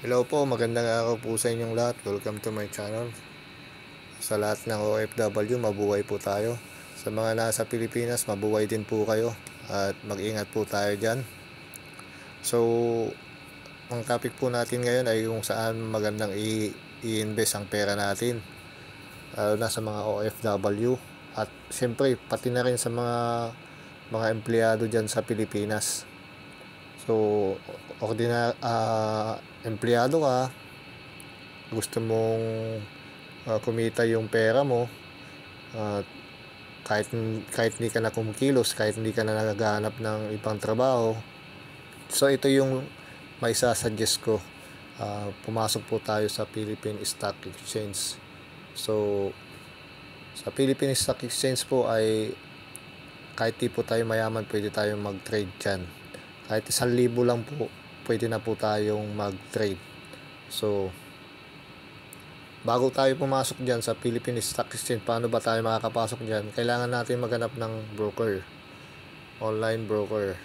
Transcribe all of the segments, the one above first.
Hello po, magandang araw po sa inyong lahat. Welcome to my channel. Sa lahat ng OFW, mabuhay po tayo. Sa mga nasa Pilipinas, mabuhay din po kayo. At mag-ingat po tayo dyan. So, ang topic po natin ngayon ay kung saan magandang i-invest ang pera natin. Lalo na sa mga OFW. At syempre, pati na rin sa mga empleyado dyan sa Pilipinas. So, empleyado ka, gusto mong kumita yung pera mo, at kahit hindi ka na kumikilos, kahit hindi ka na naghahanap ng ibang trabaho, so ito yung may suggest ko. Pumasok po tayo sa Philippine Stock Exchange. So sa Philippine Stock Exchange po ay kahit di po tayo mayaman, pwede tayong mag-trade dyan. Kahit 1,000 lang po, pwede na po tayong mag-trade. So bago tayo pumasok dyan sa Philippine Stock Exchange, paano ba tayo makakapasok dyan? Kailangan natin maghanap ng broker, online broker.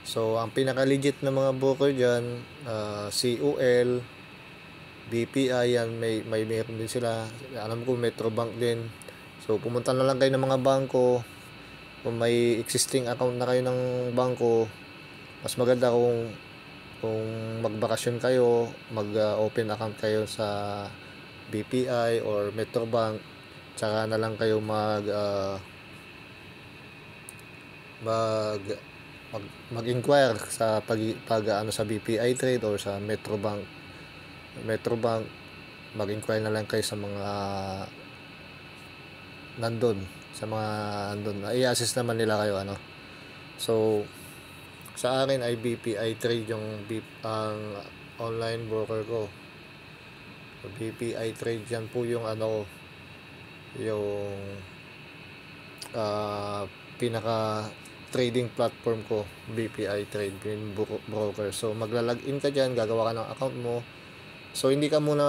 So ang pinaka-legit na mga broker dyan, COL, BPI, yan, may meron din sila. Alam ko Metrobank din. So pumunta na lang kayo ng mga bangko. Kung may existing account na kayo ng bangko, mas maganda kung magbakasyon kayo, mag-open account kayo sa BPI or Metrobank, tsaka na lang kayo mag-inquire sa sa BPI Trade or sa Metrobank, mag-inquire na lang kayo sa mga nandun, i-assist naman nila kayo So sa akin ay BPI Trade ang online broker ko. So, BPI Trade yan po yung yung pinaka trading platform ko, BPI Trade broker. So magla-login ka dyan, gagawa ka ng account mo. So hindi ka muna,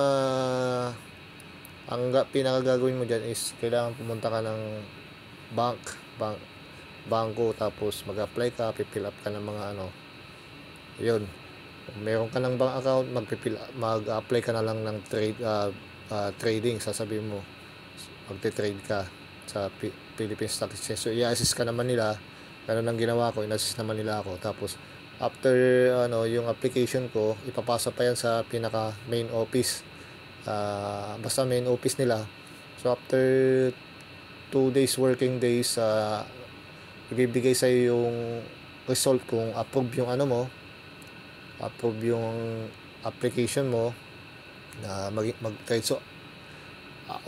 ang pinaka gagawin mo dyan is kailangan pumunta ka ng bangko, tapos mag-apply ka, pipill up ka ng mga yun. Kung meron ka ng bank account, mag-apply ka na lang ng trading. Sasabihin mo magte-trade ka sa Philippine Stock Exchange. So i-assist ka naman nila. Ganun ang ginawa ko, in-assist naman nila ako. Tapos after yung application ko, ipapasa pa yan sa pinaka main office. Basta main office nila. So after 2 days working days, ibibigay sa iyo yung result kung approve yung application mo na mag-trade. So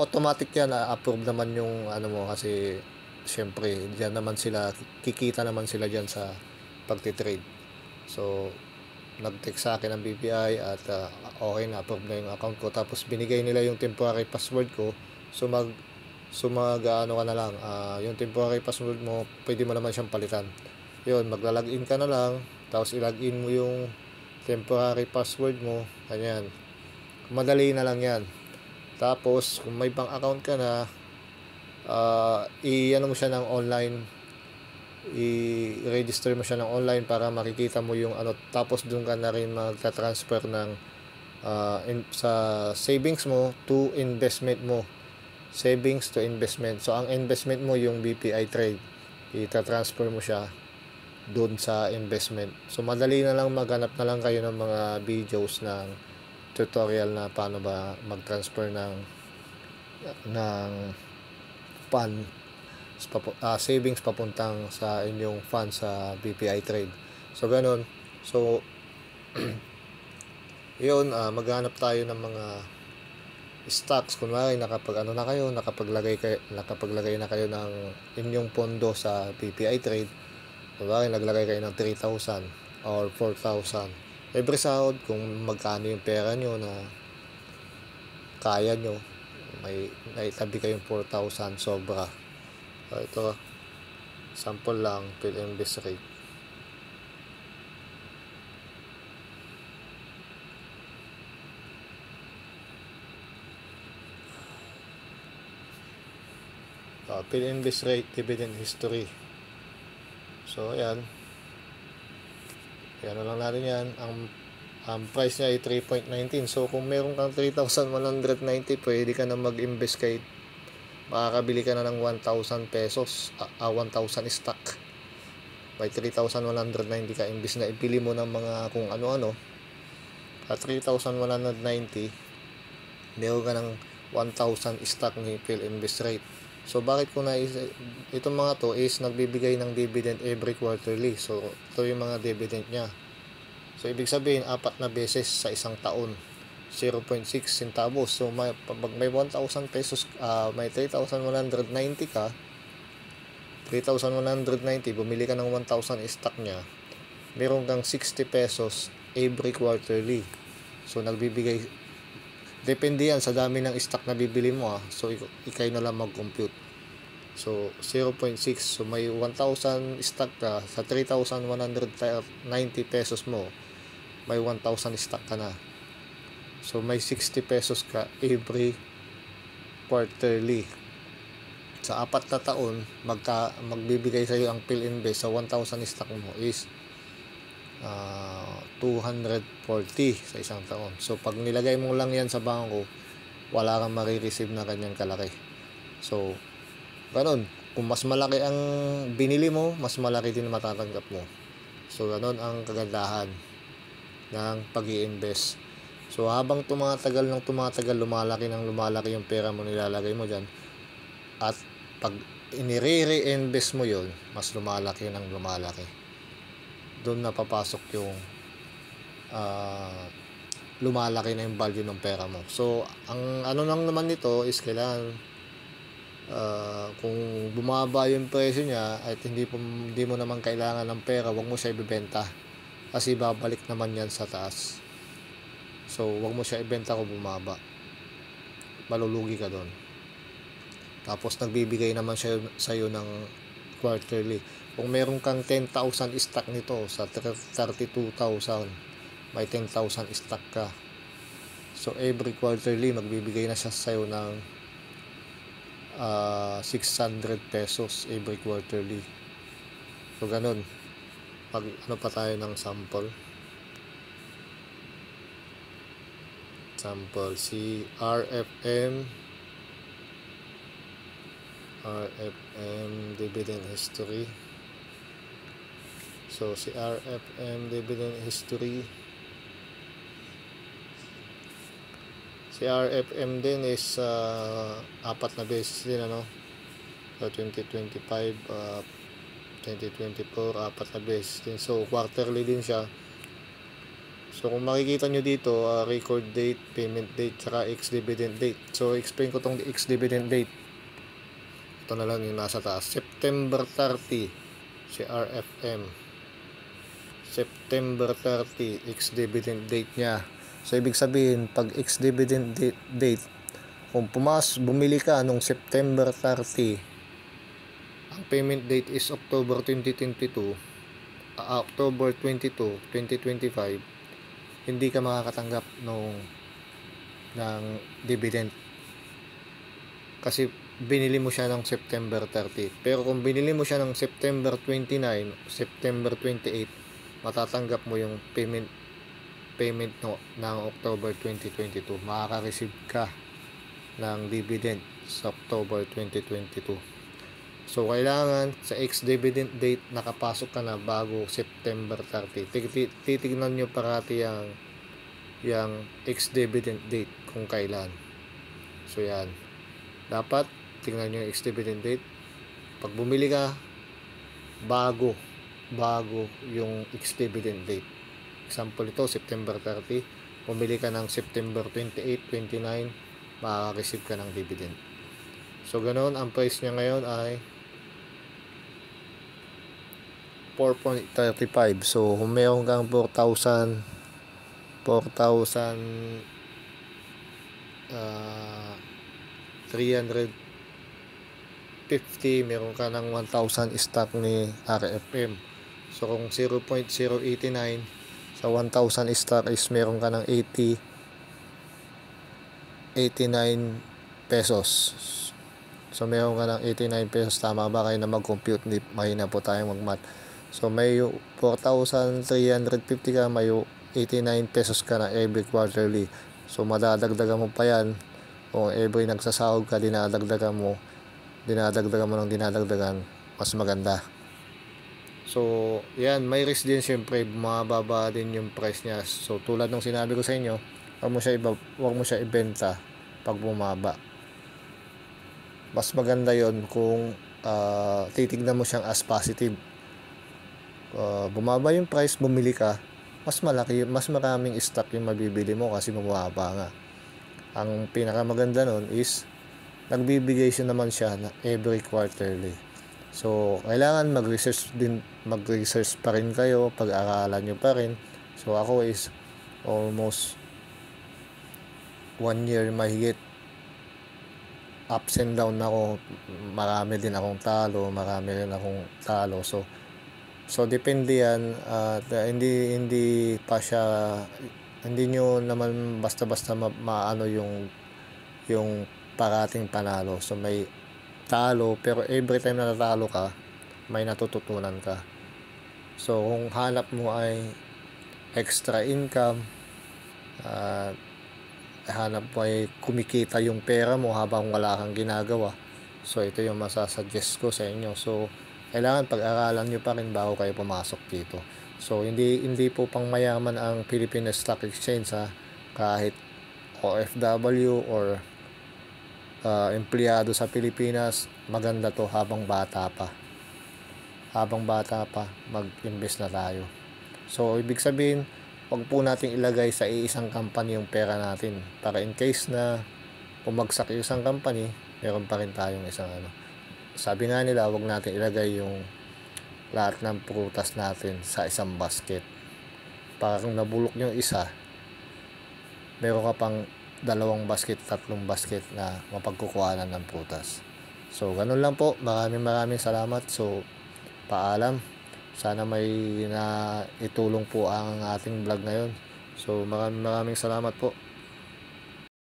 automatic yan, approve naman yung mo, kasi syempre diyan naman sila, kikita naman sila diyan sa pagti-trade. So nag-text sa akin ng BPI at okay na, approve na yung account ko. Tapos binigay nila yung temporary password ko. So ka na lang, yung temporary password mo, pwede mo naman siyang palitan. Yun, magla-login ka na lang, tapos i-login mo yung temporary password mo, ganyan. Madali na lang yan. Tapos kung may bank account ka na, mo siya ng online, i-register mo siya ng online para makikita mo yung tapos doon ka na rin magta-transfer ng sa savings mo to investment mo. Savings to investment. So ang investment mo yung BPI Trade, i-transfer mo siya doon sa investment. So madali na lang, maghanap na lang kayo ng mga videos ng tutorial na paano ba mag-transfer ng fund, savings papuntang sa inyong fund sa BPI Trade. So ganun. So yun, maghanap tayo ng mga stocks. Kunwari nakapaglagay na kayo ng inyong pondo sa BPI Trade. Kunwari naglagay kayo ng 3,000 or 4,000 every sahod, kung magkano yung pera nyo na kaya nyo, may naitabi kayong 4,000 sobra. So ito, sample lang, invest rate. Invest rate, dividend history. So ayan, na lang natin yan. Ang Ang price niya ay 3.19. So kung meron kang 3,190, pwede ka na mag-invest kay makakabili ka na ng 1,000 pesos, 1,000 stock. May 3,190 ka, imbis na ipili mo ng mga kung ano-ano. At 3,190, meron ka ng 1,000 stock ni Phil Invest Rate. So bakit ko na itong mga to is nagbibigay ng dividend every quarterly. So ito yung mga dividend niya. So ibig sabihin 4 na beses sa isang taon, 0.6 centavos. So pag may 1,000 pesos, may 3,190 ka, 3,190, bumili ka ng 1,000 stock niya, meron kang 60 pesos every quarterly. So nagbibigay, depende yan sa dami ng stock na bibili mo. So ikay na lang mag-compute. So 0.6, so may 1,000 stock ka, sa 3,190 pesos mo, may 1,000 stock ka na. So may 60 pesos ka every quarterly. Sa 4 na taon, magbibigay sa iyo ang Phil Invest sa 1,000 stock mo is 240 sa isang taon. So pag nilagay mo lang yan sa bangko, wala kang marireceive na kanyang kalaki. So ganun, kung mas malaki ang binili mo, mas malaki din matatanggap mo. So ganun ang kagandahan ng pag-i-invest. So habang tumatagal lumalaki yung pera mo nilalagay mo dyan, at pag inire-reinvest mo yon, mas lumalaki. Doon na papasok yung lumalaki na yung value ng pera mo. So ang ano lang naman nito is kailangan kung bumaba yung presyo niya at hindi mo naman kailangan ng pera, wag mo siya ibebenta kasi babalik naman yan sa taas. So wag mo siya ibenta kung bumaba, malulugi ka doon. Tapos nagbibigay naman siya sa iyo ng quarterly. Kung meron kang 10,000 stock nito, sa 32,000 may 10,000 stock ka. So every quarterly magbibigay na siya sa iyo ng 600 pesos every quarterly. So ganun. Pag ano pa tayo ng sample, si RFM dividend history. So si RFM dividend history, si RFM din is 4 na beses din, ano, so 2025, 2024, 4 na beses din. So quarterly din siya. So kung makikita nyo dito, record date, payment date, saka ex-dividend date. So explain ko tong ex-dividend date. Ito na lang yung nasa taas. September 30 si RFM, September 30 ex-dividend date niya. So ibig sabihin, pag ex-dividend date, kung bumili ka nung September 30, ang payment date is October 2022, October 22, 2025, hindi ka makakatanggap ng dividend kasi binili mo siya ng September 30. Pero kung binili mo siya ng September 29, September 28, matatanggap mo yung payment ng October 2022. Makaka-receive ka ng dividend sa October 2022. So kailangan sa ex-dividend date nakapasok ka na bago September 30. Titignan nyo parati yung ex-dividend date kung kailan. So yan, dapat tingnan nyo yung ex-dividend date. Pag bumili ka, bago yung ex-dividend date. Example ito, September 30. Bumili ka ng September 28, 29, makaka-receive ka ng dividend. So ganoon, ang price niya ngayon ay 4.35. So kung meron kang 4,350, meron ka ng 1,000 stock ni RFM. So kung 0.089 sa 1,000 stock is meron ka ng 89 pesos. So meron ka ng 89 pesos. Tama ba kayo na mag-compute? Hindi, mahina po tayong mag-math. So may 4,350 ka, may 89 pesos ka na every quarterly. So madadagdagan mo pa yan. Kung every nagsasahod ka, dinadagdagan mo ng dinadagdagan, mas maganda. So yan, may risk din syempre, mababa din yung price niya. So tulad ng sinabi ko sa inyo, wag mo siya ibenta pag bumaba. Mas maganda yon kung titignan mo siyang as positive. Bumaba yung price, bumili ka, mas maraming stock yung mabibili mo kasi bumaba nga. Ang pinakamaganda nun is nagbibigay siya naman siya na every quarterly. So kailangan mag-research pa rin kayo, pag-aralan nyo pa rin. So ako is almost 1 year mahigit, ups and down ako, marami rin akong talo. So depende yan, at hindi nyo naman basta-basta maano yung parating panalo. So may talo, pero every time na natalo ka, may natututunan ka. So kung hanap mo ay extra income, hanap mo ay kumikita yung pera mo habang wala kang ginagawa, so ito yung masasuggest ko sa inyo. So kailangan pag-aralan nyo pa rin bago kayo pumasok dito. So hindi po pang mayaman ang Philippine Stock Exchange, kahit OFW or empleyado sa Pilipinas, maganda to habang bata pa mag-invest na tayo. So ibig sabihin, wag po nating ilagay sa isang company yung pera natin, para in case na pumagsak yung isang company, meron pa rin tayong isang sabi nga nila, wag natin ilagay yung lahat ng prutas natin sa isang basket. Para kung nabulok yung isa, meron ka pang 2 basket, 3 basket na mapagkukuhanan ng prutas. So ganun lang po. Maraming salamat. So paalam. Sana may na itulong po ang ating vlog ngayon. So maraming salamat po.